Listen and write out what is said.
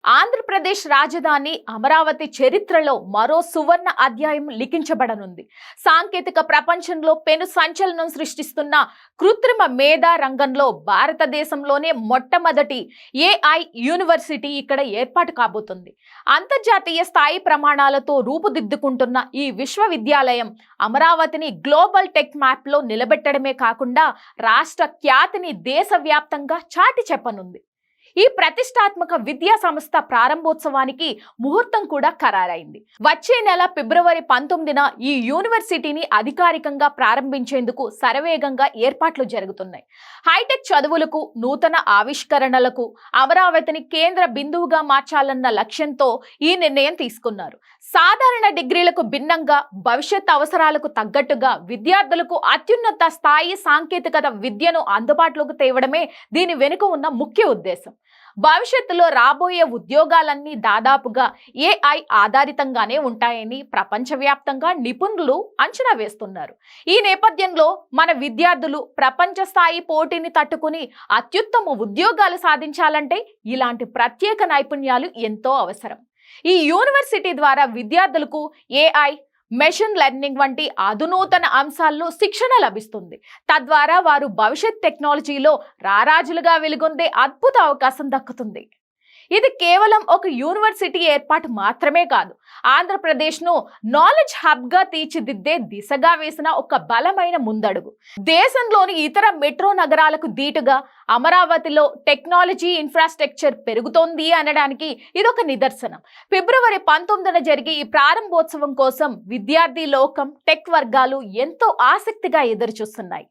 ఆంధ్రప్రదేశ్ రాజధాని అమరావతి చరిత్రలో మరో సువర్ణ అధ్యాయం లిఖించబడనుంది. సాంకేతిక ప్రపంచంలో పెను సంచలనం సృష్టిస్తున్న కృత్రిమ మేధా రంగంలో భారతదేశంలోనే మొట్టమొదటి ఏఐ యూనివర్సిటీ ఇక్కడ ఏర్పాటు కాబోతుంది. అంతర్జాతీయ స్థాయి ప్రమాణాలతో రూపుదిద్దుకుంటున్న ఈ విశ్వవిద్యాలయం అమరావతిని గ్లోబల్ టెక్ మ్యాప్ లో నిలబెట్టడమే కాకుండా రాష్ట్ర ఖ్యాతిని దేశవ్యాప్తంగా చాటి చెప్పనుంది. ఈ ప్రతిష్టాత్మక విద్యా సంస్థ ప్రారంభోత్సవానికి ముహూర్తం కూడా ఖరారైంది. వచ్చే నెల ఫిబ్రవరి 19న ఈ యూనివర్సిటీని అధికారికంగా ప్రారంభించేందుకు శరవేగంగా ఏర్పాట్లు జరుగుతున్నాయి. హైటెక్ చదువులకు, నూతన ఆవిష్కరణలకు అమరావతిని కేంద్ర బిందువుగా మార్చాలన్న లక్ష్యంతో ఈ నిర్ణయం తీసుకున్నారు. సాధారణ డిగ్రీలకు భిన్నంగా భవిష్యత్ అవసరాలకు తగ్గట్టుగా విద్యార్థులకు అత్యున్నత స్థాయి సాంకేతికత విద్యను అందుబాటులోకి తేవడమే దీని వెనుక ఉన్న ముఖ్య ఉద్దేశం. భవిష్యత్తులో రాబోయే ఉద్యోగాలన్నీ దాదాపుగా ఏఐ ఆధారితంగానే ఉంటాయని ప్రపంచవ్యాప్తంగా నిపుణులు అంచనా వేస్తున్నారు. ఈ నేపథ్యంలో మన విద్యార్థులు ప్రపంచ స్థాయి పోటీని తట్టుకుని అత్యుత్తమ ఉద్యోగాలు సాధించాలంటే ఇలాంటి ప్రత్యేక నైపుణ్యాలు ఎంతో అవసరం. ఈ యూనివర్సిటీ ద్వారా విద్యార్థులకు ఏఐ, మెషిన్ లెర్నింగ్ వంటి అధునూతన అంశాల్లో శిక్షణ లభిస్తుంది. తద్వారా వారు భవిష్యత్ టెక్నాలజీలో రారాజులుగా వెలుగొందే అద్భుత అవకాశం దక్కుతుంది. ఇది కేవలం ఒక యూనివర్సిటీ ఏర్పాటు మాత్రమే కాదు, ఆంధ్రప్రదేశ్ను నాలెడ్జ్ హబ్గా తీర్చిదిద్దే దిశగా వేసిన ఒక బలమైన ముందడుగు. దేశంలోని ఇతర మెట్రో నగరాలకు దీటుగా అమరావతిలో టెక్నాలజీ ఇన్ఫ్రాస్ట్రక్చర్ పెరుగుతోంది అనడానికి ఇదొక నిదర్శనం. ఫిబ్రవరి 19న జరిగే ఈ ప్రారంభోత్సవం కోసం విద్యార్థి లోకం, టెక్ వర్గాలు ఎంతో ఆసక్తిగా ఎదురుచూస్తున్నాయి.